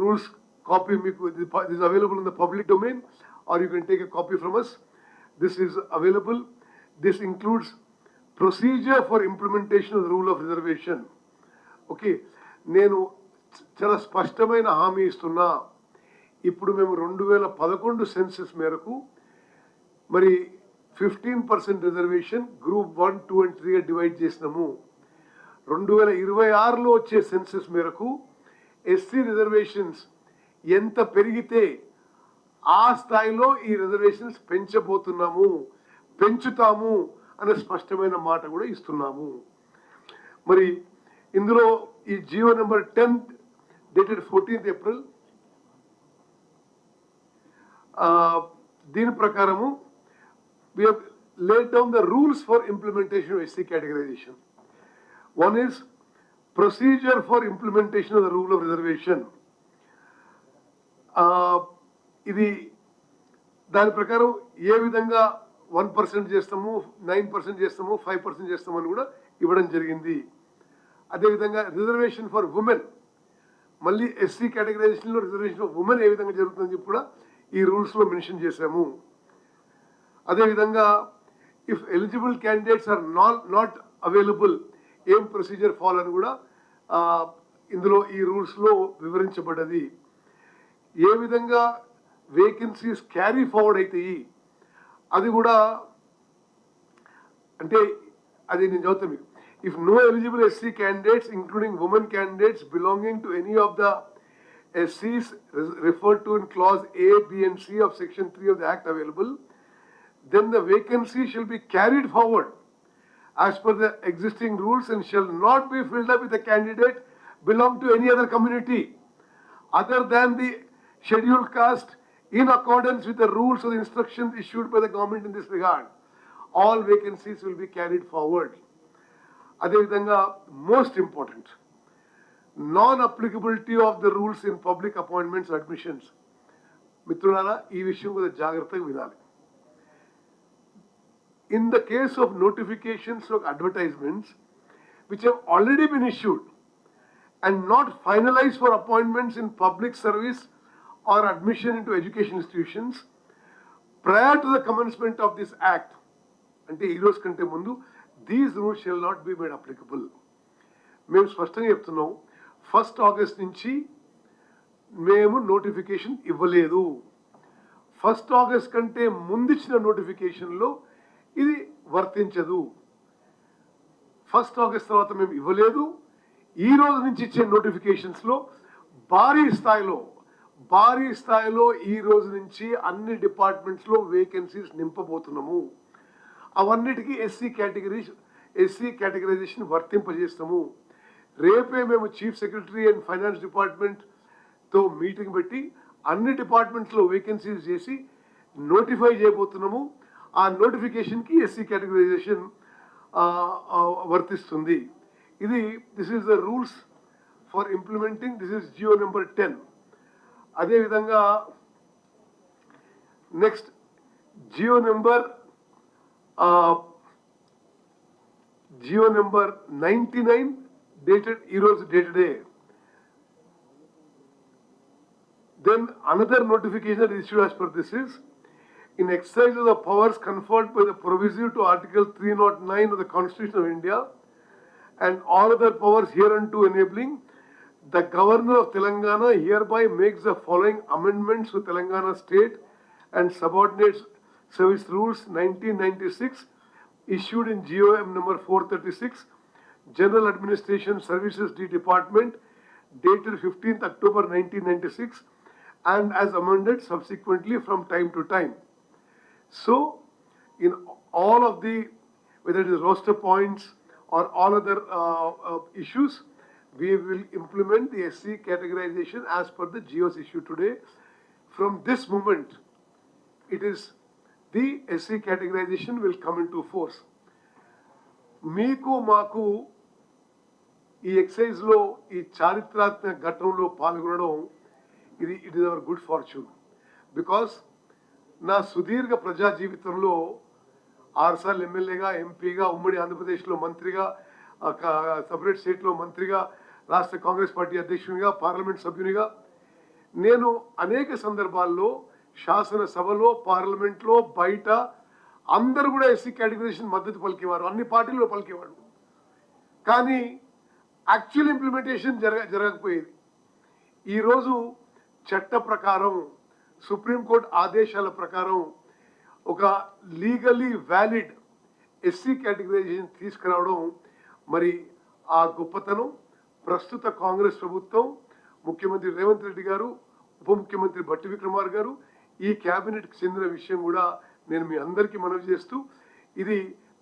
rules copy this is available in the public domain, or you can take a copy from us. This is available. This includes procedure for implementation of the rule of reservation. Okay, నేను చాలా స్పష్టమైన హామీ ఇస్తున్నా. ఇప్పుడు మేము 2011 census మేరకు మరి 15% reservation group 1, 2 and 3 divide చేసినాము. 2026లో వచ్చే సెన్సస్ మేరకు ఎస్సీ రిజర్వేషన్స్ ఎంత పెరిగితే ఆ స్థాయిలో ఈ రిజర్వేషన్స్ పెంచుతాము అనే స్పష్టమైన మాట కూడా ఇస్తున్నాము. మరి ఇందులో ఈ Jio number 10 dated 14th April దీని ప్రకారము we have laid down the rules for implementation of SC categorization. One is procedure for implementation of the rule of reservation. ఇది దాని ప్రకారం ఏ విధంగా 1% చేస్తాము, 9% చేస్తాము, 5% చేస్తామని కూడా ఇవ్వడం జరిగింది. అదేవిధంగా రిజర్వేషన్ ఫర్ ఉమెన్, మళ్ళీ ఎస్సీ కేటగరైజేషన్లో రిజర్వేషన్ ఫర్ ఉమెన్ ఏ విధంగా జరుగుతుందని చెప్పి కూడా ఈ రూల్స్లో మెన్షన్ చేశాము. అదేవిధంగా if eligible candidates are not available ఏం ప్రొసీజర్ ఫాలో అని కూడా ఇందులో ఈ రూల్స్లో వివరించబడ్డది. ఏ విధంగా వేకెన్సీస్ క్యారీ ఫార్వర్డ్ అవుతాయి అది కూడా, అంటే అది నేను చదువుతాను మీకు. If no eligible SC candidates including women candidates belonging to any of the SCs referred to in clause A, B and C of section 3 of the act available, then the vacancy shall be carried forward as per the existing rules and shall not be filled up with a candidate belong to any other community other than the scheduled caste in accordance with the rules or the instructions issued by the government in this regard. All vacancies will be carried forward. Adevidhanga, most important, non-applicability of the rules in public appointments admissions. మిత్రులారా, ఈ విషయం కూడా జాగ్రత్తగా వినాలి. In the case of notifications of advertisements which have already been issued and not finalized for appointments in public service or admission into education institutions prior to the commencement of this act, ante ee roju kante mundu, these rules shall not be made applicable. మేము స్పష్టంగా చెప్తున్నాం, 1st August నుంచి మేము notification ఇవ్వలేదు. 1st August కంటే ముందిచ్చిన నోటిఫికేషన్లో ఇది వర్తించదు. 1st August తర్వాత మేము ఇవ్వలేదు. ఈ రోజు నుంచి ఇచ్చే నోటిఫికేషన్స్లో భారీ స్థాయిలో ఈ రోజు నుంచి అన్ని డిపార్ట్మెంట్స్లో వేకెన్సీస్ నింపబోతున్నాము. అవన్నిటికీ ఎస్సీ కేటగిరైజేషన్ వర్తింపజేస్తాము. రేపే మేము చీఫ్ సెక్రటరీ అండ్ ఫైనాన్స్ డిపార్ట్మెంట్తో మీటింగ్ పెట్టి అన్ని డిపార్ట్మెంట్స్లో వేకెన్సీస్ చేసి నోటిఫై చేయబోతున్నాము. ఆ నోటిఫికేషన్కి ఎస్సీ కేటగిరైజేషన్ వర్తిస్తుంది. This is the rules for implementing. This is GO number 10. అదేవిధంగా next GO number 99 dated dated A. Then another notification issued as per this is, in exercise of the powers conferred by the proviso to Article 309 of the Constitution of India and all other powers hereunto enabling, the Governor of Telangana hereby makes the following amendments to Telangana State and Subordinate Service Rules 1996 issued in GOM number 436, General Administration Services D Department, dated 15th October 1996, and as amended subsequently from time to time. So, in all of the, whether it is roster points or all other issues, we will implement the SC categorization as per the GOs issued today. From this moment, it is the SC categorization will come into force. మీకు మాకు ఈ ఎక్సైజ్లో ఈ చారిత్రాత్మక ఘట్టంలో పాల్గొనడం it is our good fortune. Because నా సుదీర్ఘ ప్రజా జీవితంలో 6 సార్లు ఎమ్మెల్యేగా, ఎంపీగా, ఉమ్మడి ఆంధ్రప్రదేశ్లో మంత్రిగా, సపరేట్ స్టేట్లో మంత్రిగా, రాష్ట్ర కాంగ్రెస్ పార్టీ అధ్యక్షునిగా, పార్లమెంట్ సభ్యునిగా నేను అనేక సందర్భాల్లో శాసనసభలో, పార్లమెంట్లో, బయట అందరూ కూడా ఎస్సీ కేటగిరైజేషన్ మద్దతు పలికేవారు, అన్ని పార్టీల్లో పలికేవాడు. కానీ యాక్చువల్ ఇంప్లిమెంటేషన్ జరగకపోయేది. ఈరోజు చట్ట ప్రకారం, సుప్రీంకోర్టు ఆదేశాల ప్రకారం ఒక లీగలీ వ్యాలిడ్ ఎస్సీ కేటగిరైజేషన్ తీసుకురావడం, మరి ఆ గొప్పతనం ప్రస్తుత కాంగ్రెస్ ప్రభుత్వం, ముఖ్యమంత్రి రేవంత్ రెడ్డి గారు, ఉప ముఖ్యమంత్రి భట్టి విక్రమార్ గారు, ఈ క్యాబినెట్కి చెందిన విషయం కూడా నేను మీ అందరికీ మనవి చేస్తూ, ఇది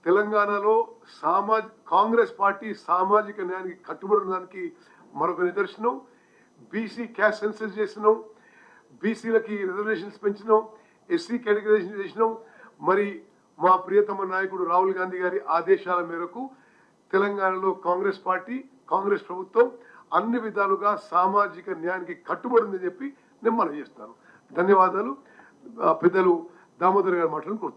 తెలంగాణలో కాంగ్రెస్ పార్టీ సామాజిక న్యాయానికి కట్టుబడి ఉండడానికి మరొక నిదర్శనం. బీసీ క్యాస్ట్ సెన్సస్ చేసినాం, బీసీలకి రిజర్వేషన్స్ పెంచినాం, ఎస్సీ కేటగిరైజేషన్ చేసినాం. మరి మా ప్రియతమ నాయకుడు రాహుల్ గాంధీ గారి ఆదేశాల మేరకు తెలంగాణలో కాంగ్రెస్ పార్టీ, కాంగ్రెస్ ప్రభుత్వం అన్ని విధాలుగా సామాజిక న్యాయానికి కట్టుబడి ఉందని చెప్పి నేను మనవి చేస్తాను. ధన్యవాదాలు. పెద్దలు దామోదర్ గారు మాట్లాడుకుంటున్నారు.